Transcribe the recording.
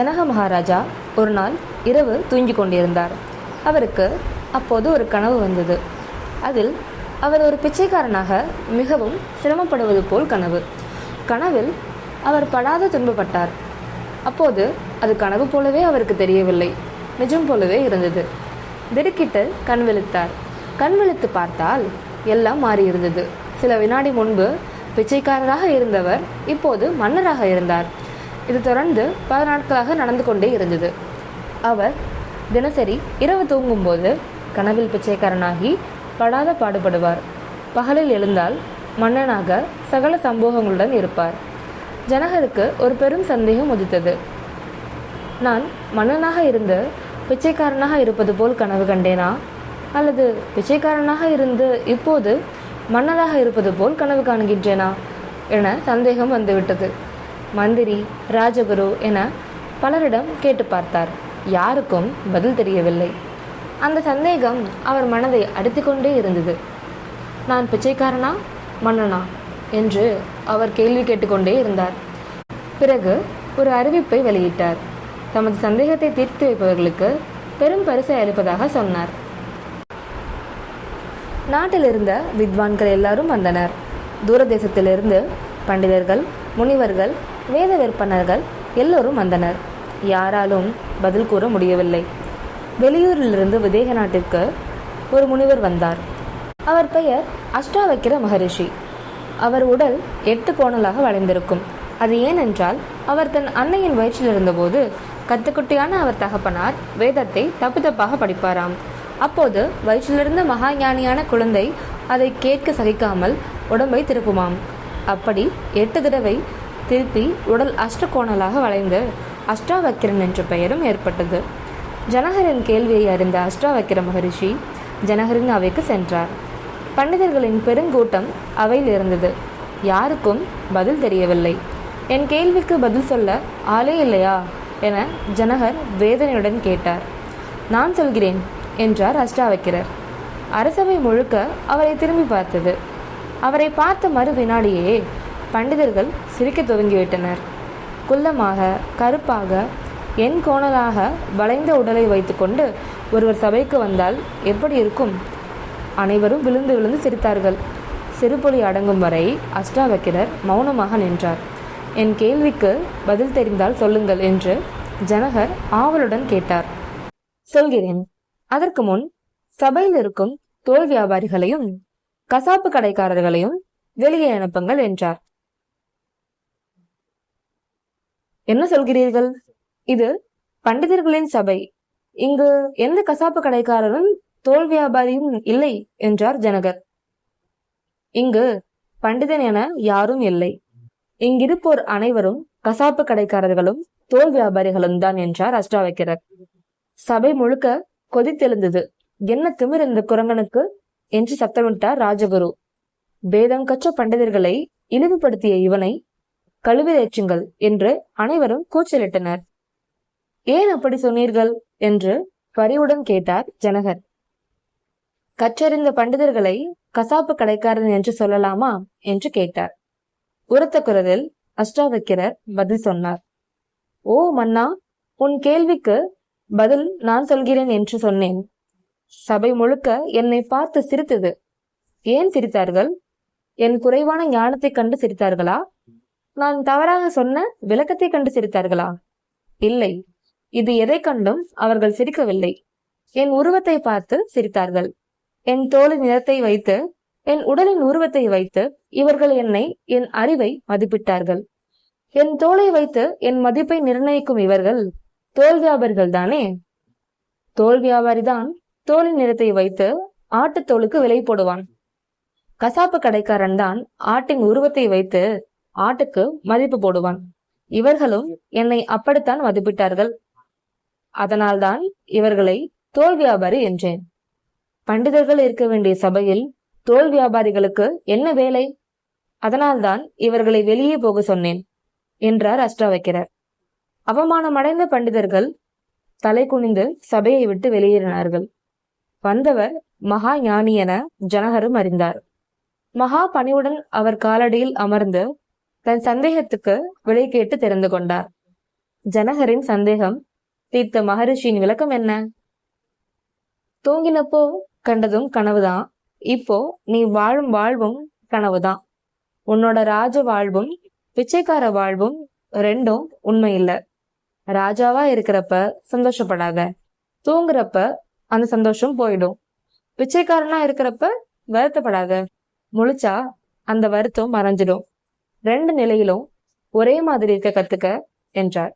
ஜனக மகாராஜா ஒரு நாள் இரவு தூங்கிக் கொண்டிருந்தார். அவருக்கு அப்போது ஒரு கனவு வந்தது. அதில் அவர் ஒரு பிச்சைக்காரனாக மிகவும் சிரமப்படுவது போல் கனவு. கனவில் அவர் படாத துன்பப்பட்டார். அப்போது அது கனவு போலவே அவருக்கு தெரியவில்லை, நிஜம் போலவே இருந்தது. திடுக்கிட்டு கண் விழித்தார். கண் விழித்து பார்த்தால் எல்லாம் மாறியிருந்தது. சில வினாடி முன்பு பிச்சைக்காரராக இருந்தவர் இப்போது மன்னராக இருந்தார். இது தொடர்ந்து பல நாட்களாக நடந்து கொண்டே இருந்தது. அவர் தினசரி இரவு தூங்கும்போது கனவில் பிச்சைக்காரனாகி படாத பாடுபடுவார். பகலில் எழுந்தால் மன்னனாக சகல சம்பவங்களுடன் இருப்பார். ஜனகருக்கு ஒரு பெரும் சந்தேகம் உதித்தது. நான் மன்னனாக இருந்து பிச்சைக்காரனாக இருப்பது போல் கனவு கண்டேனா, அல்லது பிச்சைக்காரனாக இருந்து இப்போது மன்னராக இருப்பது போல் கனவு காண்கின்றேனா என சந்தேகம் வந்துவிட்டது. மந்திரி, ராஜகுரு என பலரிடம் கேட்டு பார்த்தார். யாருக்கும் பதில் தெரியவில்லை. அந்த சந்தேகம் அவர் மனதை அடித்துக்கொண்டே இருந்தது. நான் பிச்சைக்காரனா, மன்னனா என்று அவர் கேள்வி கேட்டுக்கொண்டே இருந்தார். பிறகு ஒரு அறிவிப்பை வெளியிட்டார். தமது சந்தேகத்தை தீர்த்து வைப்பவர்களுக்கு பெரும் பரிசை அளிப்பதாக சொன்னார். நாட்டில் இருந்த வித்வான்கள் எல்லாரும் வந்தனர். தூரதேசத்திலிருந்து பண்டிதர்கள், முனிவர்கள், வேத விற்பனர்கள் எல்லோரும் வந்தனர். யாராலும் பதில் கூற முடியவில்லை. வெளியூரிலிருந்து விதேக நாட்டிற்கு ஒரு முனிவர் வந்தார். அவர் பெயர் அஷ்டாவக்கிர மகரிஷி. அவர் உடல் 8 கோணலாக வளைந்திருக்கும். அது ஏனென்றால் அவர் தன் அன்னையின் வயிற்றில் இருந்தபோது கத்துக்குட்டியான அவர் தகப்பனார் வேதத்தை தப்பு தப்பாக படிப்பாராம். அப்போது வயிற்றிலிருந்த மகா ஞானியான குழந்தை அதை கேட்க சகிக்காமல் உடம்பை திருப்புமாம். அப்படி 8 தடவை திருப்பி உடல் அஷ்டகோணலாக வளைந்து அஷ்டாவக்கிரன் என்ற பெயரும் ஏற்பட்டது. ஜனகரின் கேள்வியை அறிந்த அஷ்டாவக்கிர மகரிஷி ஜனகரின் அவைக்கு சென்றார். பண்டிதர்களின் பெருங்கூட்டம் அவையில் இருந்தது. யாருக்கும் பதில் தெரியவில்லை. என் கேள்விக்கு பதில் சொல்ல ஆளே இல்லையா என ஜனகர் வேதனையுடன் கேட்டார். நான் சொல்கிறேன் என்றார் அஷ்டாவக்கிரர். அரசவை முழுக்க அவரை திரும்பி பார்த்தது. அவரை பார்த்த மறு வினாடியே பண்டிதர்கள் சிரிக்க துவங்கிவிட்டனர். குள்ளமாக, கருப்பாக, என் கோணலாக வளைந்த உடலை வைத்துக்கொண்டு ஒருவர் சபைக்கு வந்தால் எப்படி இருக்கும்? அனைவரும் விழுந்து விழுந்து சிரித்தார்கள். சிறுபொலி அடங்கும் வரை அஷ்டாவக்கிரர் மௌனமாக நின்றார். என் கேள்விக்கு பதில் தெரிந்தால் சொல்லுங்கள் என்று ஜனகர் ஆவலுடன் கேட்டார். சொல்கிறேன். அதற்கு முன் சபையில் இருக்கும் தோல் வியாபாரிகளையும் கசாப்பு கடைக்காரர்களையும் வெளியே அனுப்புங்கள் என்றார். என்ன சொல்கிறீர்கள்? இது பண்டிதர்களின் சபை. இங்கு எந்த கசாப்பு கடைக்காரரும் தோல் வியாபாரியும் இல்லை என்றார் ஜனகர். இங்கு பண்டிதன் என யாரும் இல்லை. இங்கிருப்போர் அனைவரும் கசாப்பு கடைக்காரர்களும் தோல் வியாபாரிகளும் தான் என்றார் அஷ்டாவக்கிரர். சபை முழுக்க கொதித்தெழுந்தது. என்ன திமிர் இந்த குரங்கனுக்கு என்று சத்தமிட்டார் ராஜகுரு. வேதம் கற்ற பண்டிதர்களை இழிவுபடுத்திய இவனை கழுவிலேற்றுங்கள் என்று அனைவரும் கூச்சலிட்டனர். ஏன் அப்படி சொன்னீர்கள் என்று பரிவுடன் கேட்டார் ஜனகர். கற்றறிந்த பண்டிதர்களை கசாப்பு கடைக்காரன் என்று சொல்லலாமா என்று கேட்டார். உரத்த குரலில் அஷ்டாவக்கிரர் பதில் சொன்னார். ஓ மன்னா, உன் கேள்விக்கு பதில் நான் சொல்கிறேன் என்று சொன்னேன். சபை முழுக்க என்னை பார்த்து சிரித்தது. ஏன் சிரித்தார்கள்? என் குறைவான ஞானத்தை கண்டு சிரித்தார்களா? நான் தவறாக சொன்ன விளக்கத்தை கண்டு சிரித்தார்களா? இல்லை, இது எதை கண்டும் அவர்கள் சிரிக்கவில்லை. என் உருவத்தை பார்த்து சிரித்தார்கள். என் தோலின் நிறத்தை வைத்து, என் உடலின் உருவத்தை வைத்து இவர்கள் என்னை, என் அறிவை மதிப்பிட்டார்கள். என் தோலை வைத்து என் மதிப்பை நிர்ணயிக்கும் இவர்கள் தோல் வியாபாரிகள் தானே. தோல் வியாபாரிதான் தோலின் நிறத்தை வைத்து ஆட்டுத்தோலுக்கு விலை போடுவான். கசாப்பு கடைக்காரன் தான் ஆட்டின் உருவத்தை வைத்து ஆட்டுக்கு மதிப்பு போடுவான். இவர்களும் என்னை அப்படித்தான் மதிப்பிட்டார்கள். அதனால்தான் இவர்களை தோல் வியாபாரி என்றேன். பண்டிதர்கள் இருக்க வேண்டிய சபையில் தோல் வியாபாரிகளுக்கு என்ன வேலை? அதனால்தான் இவர்களை வெளியே போக சொன்னேன் என்றார் அஷ்டாவக்கிரர். அவமானமடைந்த பண்டிதர்கள் தலை குனிந்து சபையை விட்டு வெளியேறினார்கள். வந்தவர் மகா ஞானி என ஜனகரும் அறிந்தார். மகா பணிவுடன் அவர் காலடியில் அமர்ந்து தன் சந்தேகத்துக்கு விடை கேட்டு தெரிந்து கொண்டார். ஜனகரின் சந்தேகம் தீர்த்த மகரிஷியின் விளக்கம் என்ன? தூங்கினப்போ கண்டதும் கனவுதான். இப்போ நீ வாழும் வாழ்வும் கனவுதான். உன்னோட ராஜ வாழ்வும் பிச்சைக்கார வாழ்வும் ரெண்டும் உண்மை இல்ல. ராஜாவா இருக்கிறப்ப சந்தோஷப்படாத. தூங்குறப்ப அந்த சந்தோஷம் போயிடும். பிச்சைக்காரனா இருக்கிறப்ப வருத்தப்படாத. முழிச்சா அந்த வருத்தம் மறைஞ்சிடும். ரெண்டு நிலையிலும் ஒரே மாதிரி இருக்க கத்துக்க என்றார்.